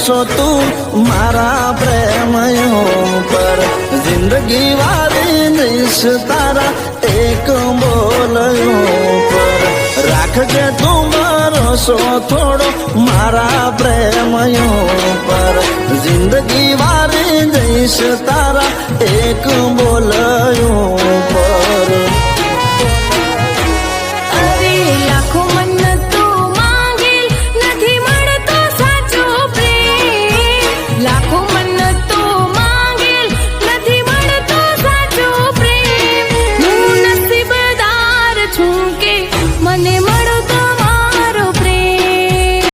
ભરોસો તું મારા પ્રેમયો પર જિંદગી વારી દઈશ તારા એક બોલયો પર રાખજે તું ભરોસો થોડો મારા પ્રેમયો પર જિંદગી વારી દઈશ તારા એક બોલયો